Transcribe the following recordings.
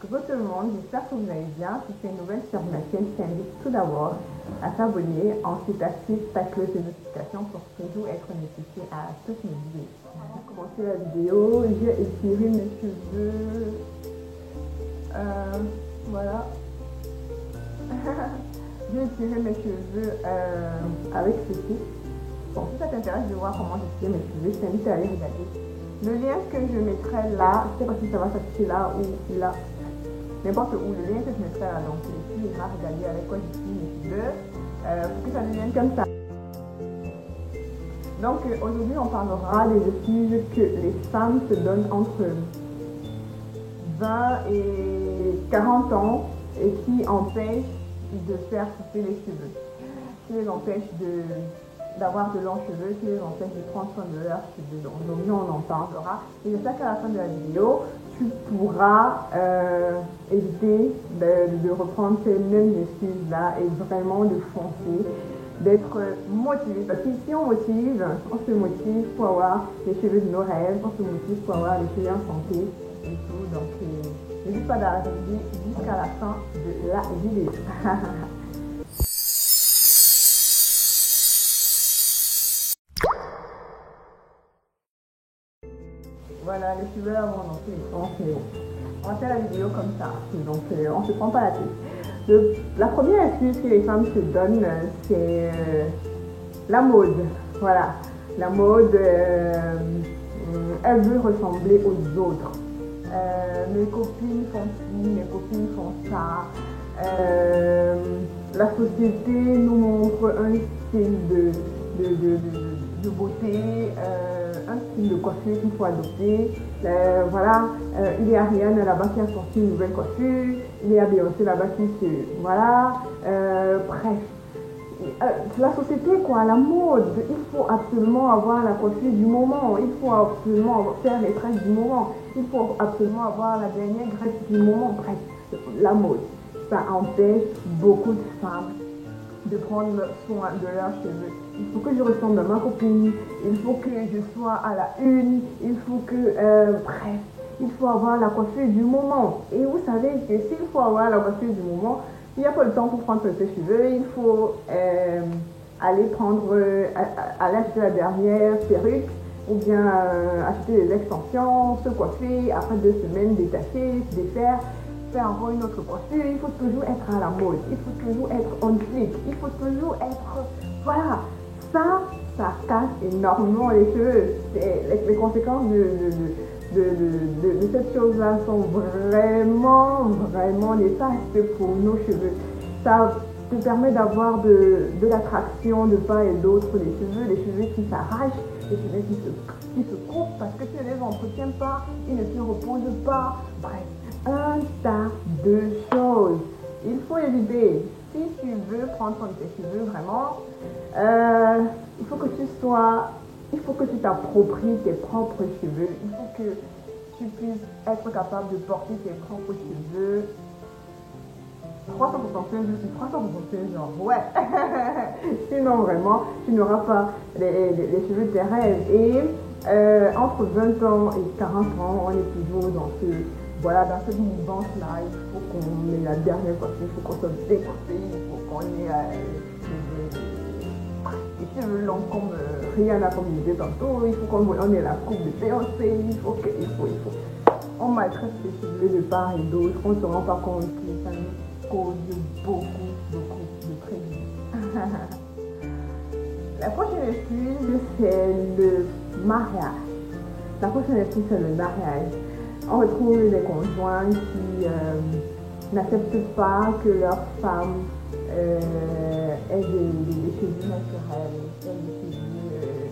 Coucou tout le monde, j'espère que vous allez bien. Si c'est une nouvelle sur ma chaîne, je t'invite tout d'abord à t'abonner, ensuite active ta cloche de notification pour toujours être notifié à toutes mes vidéos. Pour commencer la vidéo, j'ai étiré mes cheveux. Voilà. J'ai étiré mes cheveux avec ceci. Bon, si ça t'intéresse de voir comment j'étire mes cheveux, je t'invite à aller regarder. Le lien que je mettrai là, je ne sais pas si ça va s'afficher là ou là. N'importe où, le lien que je mettrai là, donc tu iras regarder avec quoi je suis mes cheveux pour que ça devienne comme ça. Donc aujourd'hui on parlera des excuses que les femmes se donnent entre 20 et 40 ans et qui empêchent de faire pousser les cheveux, qui les empêchent d'avoir de longs cheveux, qui les empêchent de prendre soin de leurs cheveux. Donc aujourd'hui on en parlera et j'espère qu'à la fin de la vidéo tu pourras éviter de reprendre ces mêmes excuses là et vraiment de foncer, d'être motivé, parce que si on motive, on se motive pour avoir les cheveux de nos rêves, on se motive pour avoir les cheveux en santé et tout. Donc n'hésite pas d'arriver jusqu'à la fin de la vidéo. Voilà, les cheveux avant dans tous les sens, mais bon. On va faire la vidéo comme ça, donc on ne se prend pas la tête. La première excuse que les femmes se donnent, c'est la mode. Voilà, la mode, elle veut ressembler aux autres. Mes copines font ci, mes copines font ça. La société nous montre un style de beauté, un style de coiffure qu'il faut adopter. Voilà, il y a Ariane là-bas qui a sorti une nouvelle coiffure, il y a Beyoncé là-bas qui se... Voilà, bref. La société, quoi, la mode, il faut absolument avoir la coiffure du moment, il faut absolument faire les tresses du moment, il faut absolument avoir la dernière graisse du moment, bref, la mode. Ça empêche beaucoup de femmes de prendre soin de leurs cheveux. Il faut que je ressemble à ma copine, il faut que je sois à la une, il faut que, bref, il faut avoir la coiffure du moment. Et vous savez que s'il faut avoir la coiffure du moment, il n'y a pas le temps pour prendre ses cheveux, il faut aller acheter la dernière perruque ou bien acheter des extensions, se coiffer, après 2 semaines détacher, se défaire, faire encore une autre coiffure. Il faut toujours être à la mode, il faut toujours être on fleek, il faut toujours être... Voilà, ça casse énormément les cheveux. Les conséquences de cette chose-là sont vraiment néfastes pour nos cheveux. Ça te permet d'avoir de l'attraction de part et d'autre les cheveux qui s'arrachent, les cheveux qui se coupent parce que tu ne les entretiens pas, ils ne se reposent pas. Bref, un tas de choses. Il faut éviter. Si tu veux prendre soin de tes cheveux vraiment, il faut que tu t'appropries tes propres cheveux. Il faut que tu puisses être capable de porter tes propres cheveux 365 jours sur 365 jours. Ouais. Sinon vraiment, tu n'auras pas les cheveux de tes rêves. Et entre 20 ans et 40 ans, on est toujours dans dans cette mouvance-là. Il faut qu'on ait la dernière coiffure, il faut qu'on soit décoiffé, il faut qu'on ait les cheveux longs comme Rihanna, comme je disais tantôt, il faut qu'on ait la coupe de Beyoncé, il faut. On maltraite les cheveux de part et d'autre, on ne se rend pas compte que ça nous cause beaucoup de préjugés. La prochaine excuse, c'est le mariage. La prochaine excuse, c'est le mariage. On retrouve des conjoints qui n'acceptent pas que leur femme ait des cheveux naturels, des cheveux,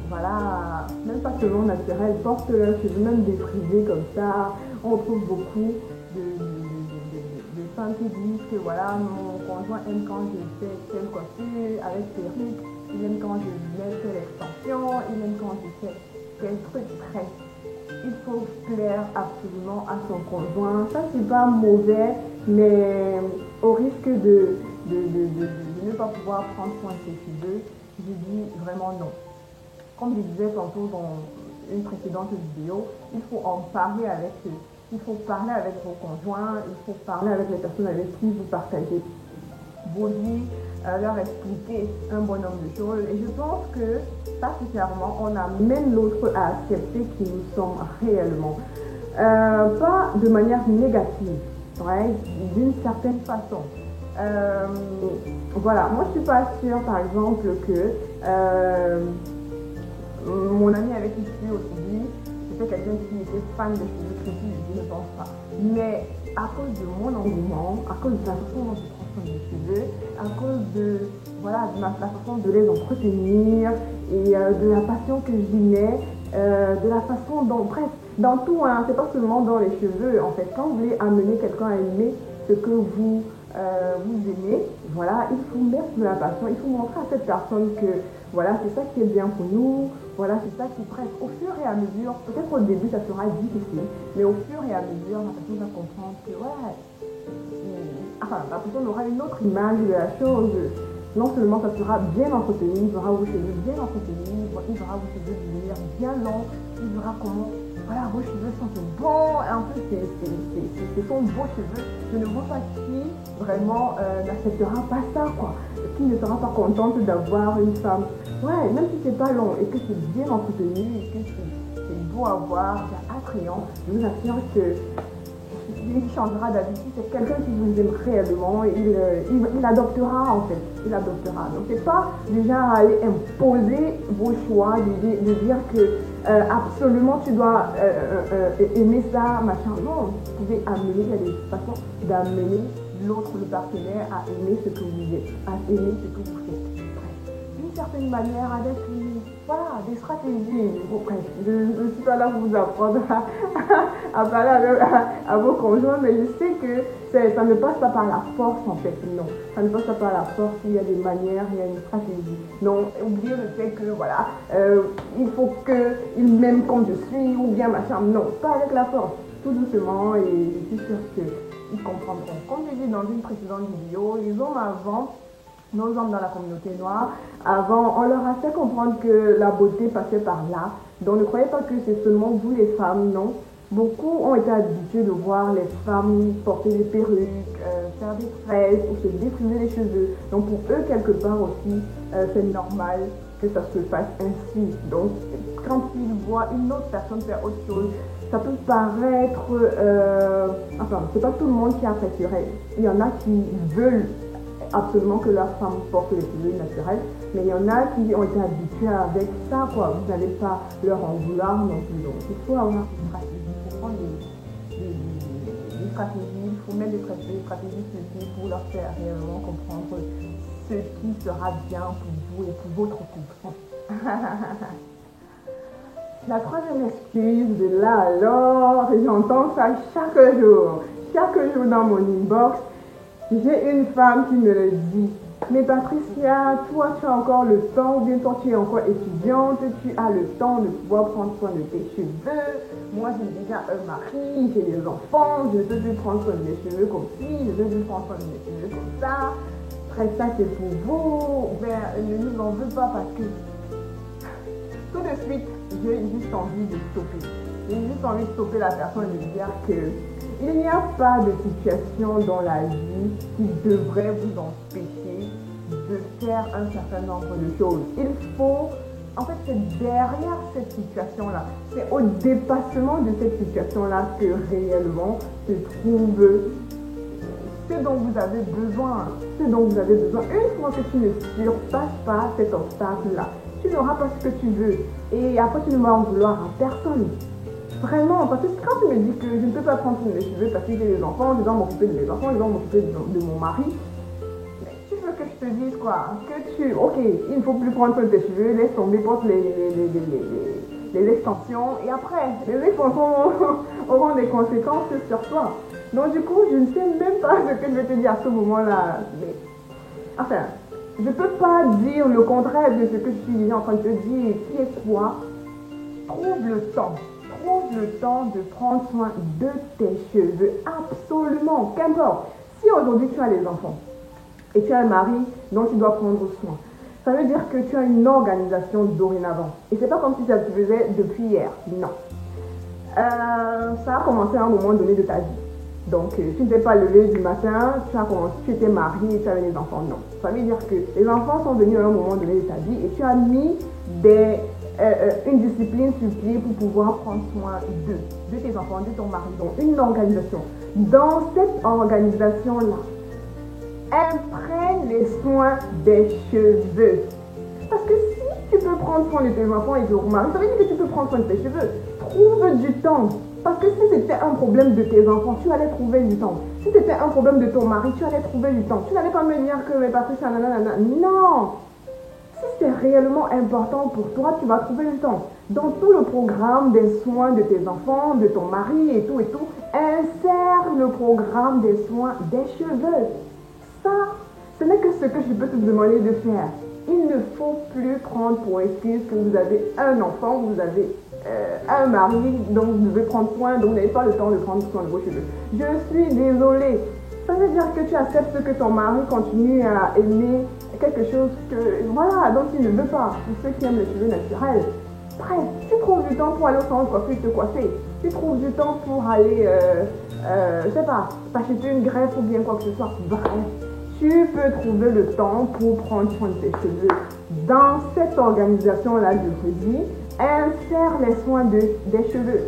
voilà, même pas seulement naturels, portent leurs cheveux même défrisés comme ça. On retrouve beaucoup de femmes qui disent que voilà, mon conjoint aime quand je fais telle coiffure avec perruque, il aime quand je mets telle extension, il aime quand je fais tel truc. Bref, il faut plaire absolument à son conjoint. Ça, c'est pas mauvais, mais au risque de ne pas pouvoir prendre soin de ses cheveux, je dis vraiment non. Comme je disais tantôt dans une précédente vidéo, il faut en parler avec Il faut parler avec vos conjoints, il faut parler avec les personnes avec qui vous partagez vos vies, leur expliquer un bon nombre de choses. Et je pense que, particulièrement, on amène l'autre à accepter qui nous sommes réellement. Pas de manière négative, ouais, d'une certaine façon. Voilà, moi je suis pas sûre, par exemple, que mon ami avec qui je suis aujourd'hui, c'était quelqu'un qui était fan de cheveux crépus, je ne pense pas. Mais à cause de mon engouement, à cause de la façon dont je transforme mes cheveux, à cause de, voilà, de la façon de les entretenir et de la passion que j'y mets, de la façon dont, bref, dans tout, hein, c'est pas seulement dans les cheveux, en fait. Quand vous voulez amener quelqu'un à aimer ce que vous aimez, voilà, il faut mettre de la passion, il faut montrer à cette personne que, voilà, c'est ça qui est bien pour nous, voilà, c'est ça qui prête. Au fur et à mesure, peut-être au début ça sera difficile, mais au fur et à mesure, la personne va comprendre que, ouais, enfin, la personne aura une autre image de la chose. Non seulement ça sera bien entretenu, il verra vos cheveux bien entretenus, il verra vos cheveux devenir bien longs, il verra comment, voilà, vos cheveux sont bons, et en plus, ce sont beaux cheveux. Je ne vois pas qui vraiment n'acceptera pas ça, quoi. Qui ne sera pas contente d'avoir une femme, ouais, même si c'est pas long et que c'est bien entretenu et que c'est beau à voir, c'est attrayant, je vous assure que il changera d'habitude, c'est quelqu'un qui vous aime réellement, il adoptera en fait, il adoptera. Donc c'est pas déjà aller imposer vos choix, de dire que absolument tu dois aimer ça, machin. Non, vous pouvez amener, il y a des façons d'amener l'autre, le partenaire à aimer ce que vous êtes, à aimer ce que vous faites. D'une certaine manière, avec voilà, des stratégies. Bref, je ne suis pas là pour vous apprendre à parler à vos conjoints, mais je sais que ça ne passe pas par la force en fait. Non, ça ne passe pas par la force, il y a des manières, il y a une stratégie. Non, oubliez le fait que voilà, il faut qu'il m'aime comme je suis ou bien machin. Non, pas avec la force, tout doucement, et je suis sûre qu'ils comprendront. Comme je dis dans une précédente vidéo, les hommes avant, nos hommes dans la communauté noire, avant, on leur a fait comprendre que la beauté passait par là. Donc ne croyez pas que c'est seulement vous les femmes, non. Beaucoup ont été habitués de voir les femmes porter des perruques, faire des tresses ou se défriser les cheveux. Donc pour eux, quelque part aussi, c'est normal que ça se fasse ainsi. Donc quand ils voient une autre personne faire autre chose, ça peut paraître... enfin, c'est pas tout le monde qui apprécierait. Il y en a qui veulent absolument que leur femme porte les cheveux naturels, mais il y en a qui ont été habitués avec ça, quoi. Vous n'allez pas leur en vouloir non plus. Donc il faut avoir une stratégie, il faut prendre des stratégies, il faut mettre des stratégies pour leur faire réellement comprendre ce qui sera bien pour vous et pour votre couple. La troisième excuse, là alors, j'entends ça chaque jour dans mon inbox. J'ai une femme qui me le dit. Mais Patricia, toi tu as encore le temps, ou bien toi tu es encore étudiante, tu as le temps de pouvoir prendre soin de tes cheveux. Moi j'ai déjà un mari, j'ai des enfants, je peux plus prendre soin de mes cheveux comme ci, je peux plus prendre soin de mes cheveux comme ça. Après ça c'est pour vous, mais je ne vous en veux pas parce que tout de suite j'ai juste envie de stopper. J'ai juste envie de stopper la personne et de dire que il n'y a pas de situation dans la vie qui devrait vous empêcher de faire un certain nombre de choses. Il faut, en fait, c'est derrière cette situation-là, c'est au dépassement de cette situation-là que réellement se trouve ce dont vous avez besoin. Ce dont vous avez besoin. Une fois que tu ne surpasses pas cet obstacle-là, tu n'auras pas ce que tu veux. Et après, tu ne vas en vouloir à personne. Vraiment, parce que quand tu me dis que je ne peux pas prendre soin de mes cheveux parce que j'ai des enfants, je dois m'occuper de mes enfants, je dois m'occuper de mon mari, mais tu veux que je te dise quoi? Ok, il ne faut plus prendre soin de tes cheveux, laisse tomber, porte les extensions, et après, les extensions auront des conséquences sur toi. Donc du coup, je ne sais même pas ce que je vais te dire à ce moment-là. Mais, enfin, je ne peux pas dire le contraire de ce que je suis déjà en train de te dire. Qui est quoi? Trouve le temps. Trouve le temps de prendre soin de tes cheveux, absolument, qu'importe. Si aujourd'hui tu as des enfants et tu as un mari dont tu dois prendre soin, ça veut dire que tu as une organisation dorénavant. Et c'est pas comme si ça se faisait depuis hier, non. Ça a commencé à un moment donné de ta vie. Donc, tu ne t'es pas levé du matin, tu étais marié et tu avais des enfants. Non. Ça veut dire que les enfants sont venus à un moment donné de ta vie et tu as mis une discipline sur pied pour pouvoir prendre soin de tes enfants, de ton mari. Donc, une organisation. Dans cette organisation-là, imprègne les soins des cheveux. Parce que si tu peux prendre soin de tes enfants et de ton mari, ça veut dire que tu peux prendre soin de tes cheveux. Trouve du temps. Parce que si c'était un problème de tes enfants, tu allais trouver du temps. Si c'était un problème de ton mari, tu allais trouver du temps. Tu n'allais pas me dire que mais Patricia, nanana. Non. Si c'est réellement important pour toi, tu vas trouver du temps. Dans tout le programme des soins de tes enfants, de ton mari et tout, insère le programme des soins des cheveux. Ça, ce n'est que ce que je peux te demander de faire. Il ne faut plus prendre pour excuse que vous avez un enfant, vous avez un mari dont vous devez prendre soin, donc vous n'avez pas le temps de prendre soin de vos cheveux. Je suis désolée. Ça veut dire que tu acceptes que ton mari continue à aimer quelque chose dont il ne veut pas. Pour ceux qui aiment les cheveux naturels. Bref, tu trouves du temps pour aller au salon de coiffure te coiffer. Tu trouves du temps pour aller, je sais pas, t'acheter une greffe ou bien quoi que ce soit. Bref, tu peux trouver le temps pour prendre soin de tes cheveux. Dans cette organisation-là, je te dis, insère les soins des cheveux.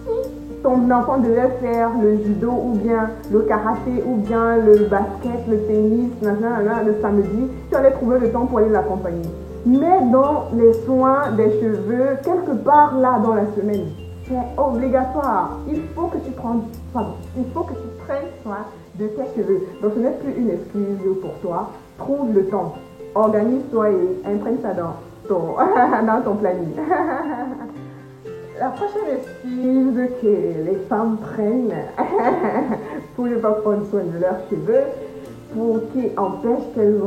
Si ton enfant devait faire le judo ou bien le karaté ou bien le basket, le tennis, le samedi, tu allais trouver le temps pour aller l'accompagner. Mais dans les soins des cheveux, quelque part là dans la semaine, c'est obligatoire. Il faut que tu prennes soin de tes cheveux. Donc ce n'est plus une excuse pour toi. Trouve le temps. Organise-toi et imprègne ça dans ton planning. La prochaine excuse que les femmes prennent pour ne pas prendre soin de leurs cheveux, qui empêche qu'elles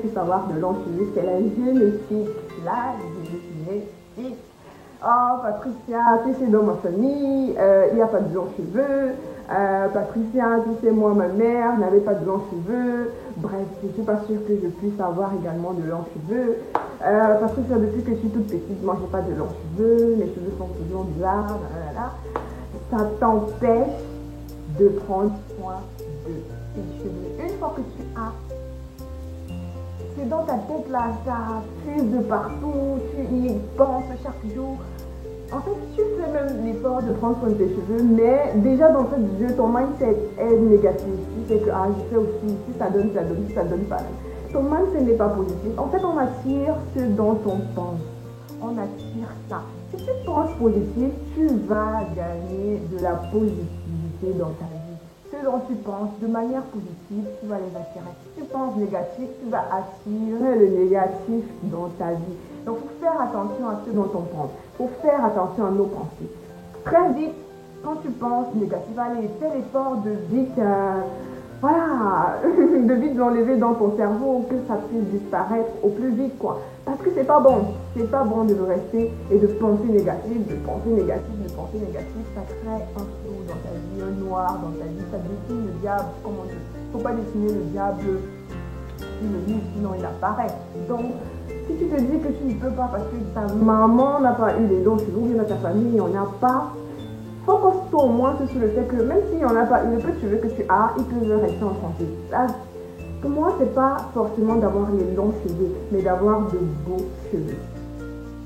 puissent avoir de longs cheveux, c'est la génétique. La génétique. Oh, Patricia, tu sais, dans ma famille, il n'y a pas de longs cheveux. Patricia, tu sais, moi, ma mère n'avait pas de longs cheveux. Bref, je ne suis pas sûre que je puisse avoir également de longs cheveux. Patricia, depuis que je suis toute petite, moi, je n'ai pas de longs cheveux. Mes cheveux sont toujours bizarres. Ça t'empêche de prendre soin de tes cheveux. Une fois que tu as, c'est dans ta tête là, ça fuse de partout, tu y penses chaque jour. En fait, tu fais même l'effort de prendre soin de tes cheveux, mais déjà dans ce jeu, ton mindset est négatif. Tu sais que je fais aussi, si ça donne, si ça donne pas. Ton mindset n'est pas positif. En fait, on attire ce dont on pense. On attire ça. Si tu penses positif, tu vas gagner de la positivité dans ta vie. Ce dont tu penses de manière positive, tu vas les attirer. Si tu penses négatif, tu vas attirer le négatif dans ta vie. Donc, il faut faire attention à ce dont on pense. Il faut faire attention à nos pensées. Très vite, quand tu penses négatif, allez, fais l'effort de vite, de vite l'enlever dans ton cerveau, que ça puisse disparaître au plus vite, quoi. Parce que c'est pas bon. C'est pas bon de rester et de penser négatif, Ça crée un flou dans ta vie, un noir dans ta vie. Ça dessine le diable, comme on dit. Il ne faut pas dessiner le diable sur le livre, sinon il apparaît. Donc, si tu te dis que tu ne peux pas parce que ta maman n'a pas eu les dons chez vous, bien dans ta famille, on n'a pas, focus-toi au moins sur le fait que même s'il n'y en a pas, le peu de cheveux que tu as, ils peuvent rester en santé. Pour moi, c'est pas forcément d'avoir les longs cheveux, mais d'avoir de beaux cheveux.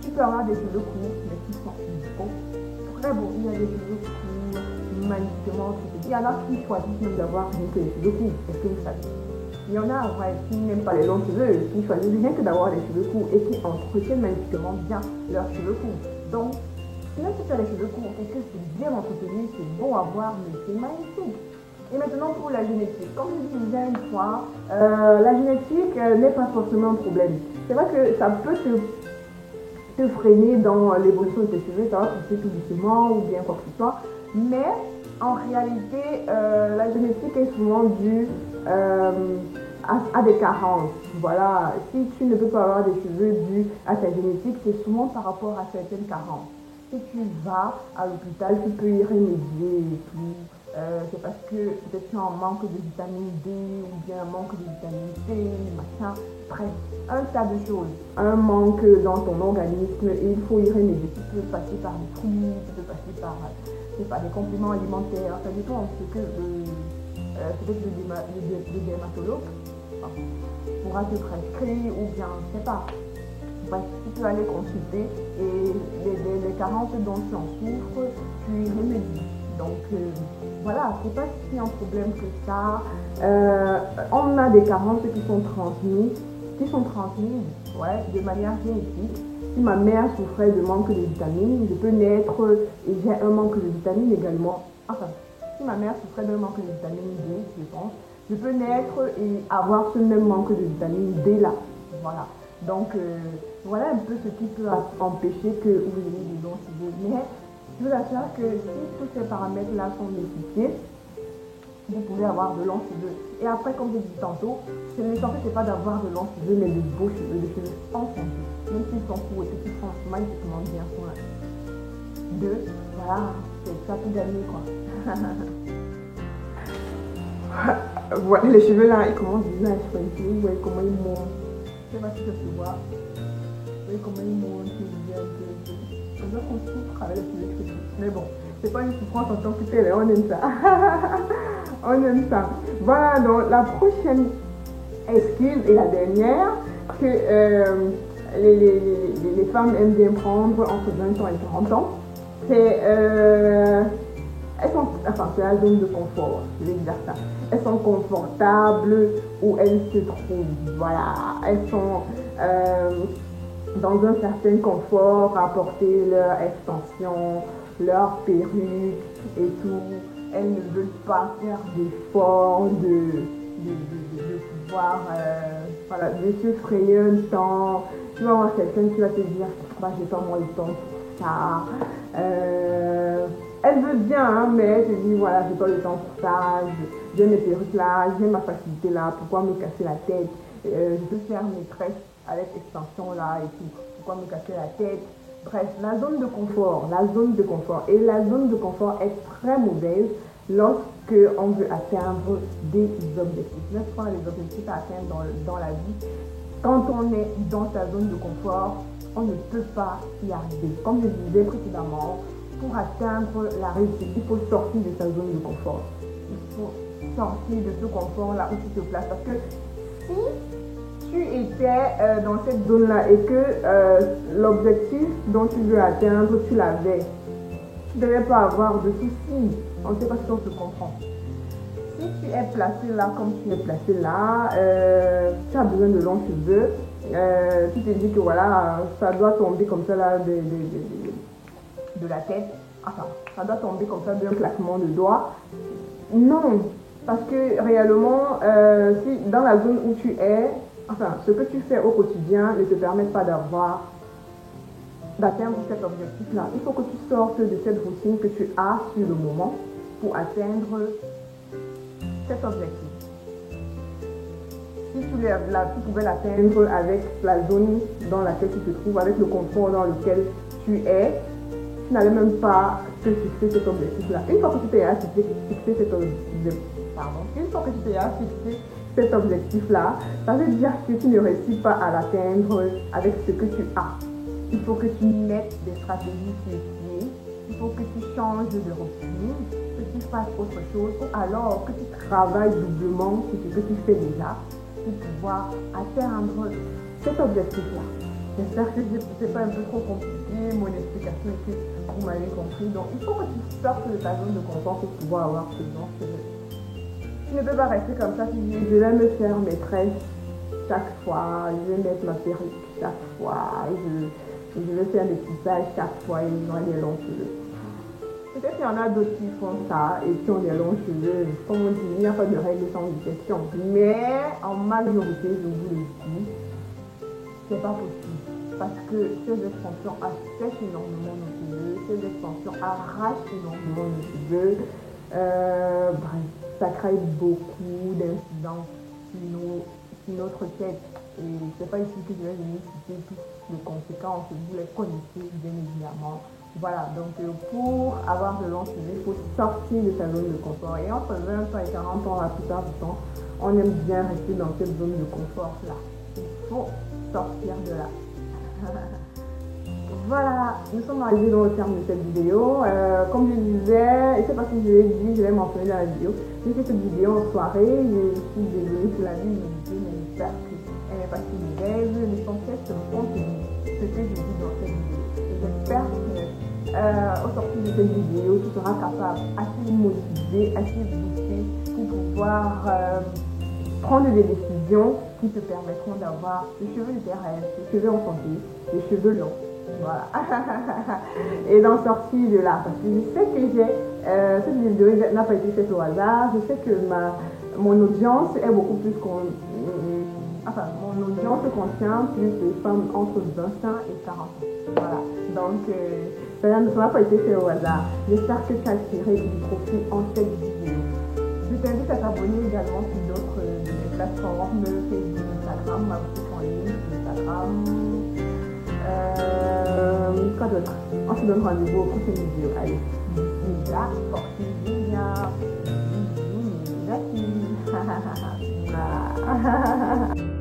Tu peux avoir des cheveux courts, mais qui sont beaux, très beaux. Il y a des cheveux courts, magnifiquement. Il y en a qui choisissent même d'avoir rien que les cheveux courts. Est-ce que vous savez? Il y en a qui n'aiment pas les longs cheveux, qui choisissent rien que d'avoir les cheveux courts et qui entretiennent magnifiquement bien leurs cheveux courts. Donc, même si tu as les cheveux courts et que c'est bien entretenu, c'est beau à voir, mais c'est magnifique. Et maintenant pour la génétique. Comme je disais une fois, la génétique n'est pas forcément un problème. C'est vrai que ça peut te freiner dans l'évolution de tes cheveux, ça va pousser tout doucement ou bien quoi que ce soit. Mais en réalité, la génétique est souvent due à des carences. Voilà, si tu ne peux pas avoir des cheveux dus à ta génétique, c'est souvent par rapport à certaines carences. Si tu vas à l'hôpital, tu peux y remédier et tout. C'est parce que peut-être tu as un manque de vitamine D ou bien un manque de vitamine C, machin. Bref, un tas de choses. Un manque dans ton organisme et il faut y remédier. Tu peux passer par des fruits, tu peux passer c'est par des compléments alimentaires. Ça dépend de ce que peut-être le dermatologue pourra te prescrire ou bien, je ne sais pas. Bref, tu peux aller consulter et les carences dont tu en souffres, tu y remédies. Donc voilà, c'est pas si un problème que ça. On a des carences qui sont transmises, ouais, de manière génétique. Si ma mère souffrait de manque de vitamines, je peux naître et j'ai un manque de vitamines également. Enfin, si ma mère souffrait d'un manque de vitamine D, je pense, je peux naître et avoir ce même manque de vitamine D là. Voilà. Donc, voilà un peu ce qui peut empêcher que vous ayez des longs cheveux. Mais je vous assure que si tous ces paramètres-là sont nécessités, vous pouvez avoir de longs cheveux. Et après, comme je dis tantôt, l'essentiel, c'est pas d'avoir de longs cheveux, mais de beaux cheveux, des cheveux en santé. Même s'ils sont courts et qu'ils sont magnifiquement bien soin. Voilà, c'est ça tout gagné, quoi. Voilà, les cheveux là, ils commencent déjà à se pointer. Vous voyez comment ils montent. Je sais pas si ça se voit. Vous voyez comment ils montent. On dirait qu'on souffre avec les cheveux. Mais bon, c'est pas une souffrance en tant que telle, on aime ça. On aime ça. Voilà, donc la prochaine excuse et la dernière que les femmes aiment bien prendre entre 20 ans et 40 ans, c'est c'est la zone de confort, je vais dire ça. Elles sont confortables où elles se trouvent. Voilà, elles sont dans un certain confort à porter leur extension, leur perruque et tout. Elles ne veulent pas faire d'efforts de pouvoir de se frayer un temps. Tu vas voir quelqu'un qui va te dire bah, j'ai pas moins le temps pour ça. Elle veut bien, hein, mais elle te dit voilà, j'ai pas le temps pour ça, j'ai mes perruques là, j'ai ma facilité là, pourquoi me casser la tête, je peux faire mes tresses avec extension là et tout, pourquoi me casser la tête. Bref, la zone de confort. Et la zone de confort est très mauvaise lorsque on veut atteindre des objectifs. N'est-ce pas, les objectifs à atteindre dans la vie? Quand on est dans sa zone de confort, on ne peut pas y arriver. Comme je disais précédemment, pour atteindre la réussite, il faut sortir de sa zone de confort. Il faut sortir de ce confort-là où tu te places. Parce que si tu étais dans cette zone-là et que l'objectif dont tu veux atteindre, tu l'avais, tu ne devais pas avoir de soucis. On ne sait pas si on se comprend. Si tu es placé là comme tu es placé là, tu as besoin de longs cheveux, tu te dis que voilà, ça doit tomber comme ça là de la tête, enfin, ça doit tomber comme ça d'un claquement de doigts. Non, parce que réellement, si dans la zone où tu es, enfin, ce que tu fais au quotidien ne te permet pas d'atteindre cet objectif-là. Il faut que tu sortes de cette routine que tu as sur le moment pour atteindre cet objectif. Si tu pouvais l'atteindre avec la zone dans laquelle tu te trouves, avec le confort dans lequel tu es, tu n'allais même pas te fixer cet objectif-là. Une fois que tu t'es fixé cet objectif-là, ça veut dire que tu ne réussis pas à l'atteindre avec ce que tu as. Il faut que tu mettes des stratégies sur pied, il faut que tu changes de routine, que tu fasses autre chose, ou alors que tu travailles doublement sur ce que tu fais déjà pour pouvoir atteindre cet objectif-là. J'espère que ce n'est pas un peu trop compliqué, mon explication et que vous m'avez compris. Donc, il faut que tu sortes de ta zone de confort pour pouvoir avoir ce genre de cheveux. Tu ne peux pas rester comme ça, tu dis, je vais me faire mes tresses chaque fois, je vais mettre ma perruque chaque fois, je vais faire des tissages chaque fois et ils ont des longs cheveux. Peut-être qu'il y en a d'autres qui font ça et qui ont des longs cheveux. Comme on dit, il n'y a pas de règle sans exception. Mais en majorité, je vous le dis, c'est pas possible. Parce que ces extensions assèchent énormément nos cheveux, ces extensions arrachent énormément nos cheveux. Bref, ça crée beaucoup d'incidents sur notre tête. Et c'est pas ici que je vais venir citer toutes les conséquences, vous les connaissez bien évidemment. Voilà, donc pour avoir de longs cheveux, il faut sortir de sa zone de confort. Et entre 20 ans et 40 ans, la plupart du temps, on aime bien rester dans cette zone de confort-là. Il faut sortir de là. Voilà, nous sommes arrivés dans le terme de cette vidéo. Comme je disais, je ne sais pas si je l'ai dit, je l'ai mentionné dans la vidéo. J'ai fait cette vidéo en soirée, je suis désolée pour la luminosité, mais j'espère qu'elle n'est pas si mauvaise. L'essentiel, c'est le contenu, ce que je dis dans cette vidéo. Et j'espère qu'au sortir de cette vidéo, tu seras capable, assez motivé, assez boosté pour pouvoir prendre des décisions qui te permettront d'avoir les cheveux de tes rêves, les cheveux en santé, les cheveux longs. Voilà. Et d'en sortir de là. Parce que je sais que cette vidéo n'a pas été faite au hasard. Je sais que mon audience est beaucoup plus mon audience contient plus de femmes entre 25 et 40 ans. Voilà. Donc, ça n'a pas été fait au hasard. J'espère que tu as tiré du profit en cette vidéo. Je t'invite à t'abonner également sur d'autres plateformes, Facebook, Instagram, ma boutique en ligne, Instagram. Quoi d'autre? On se donne rendez-vous aux prochaines vidéos. Allez, d'ici là, portez-vous bien. Bisous, merci.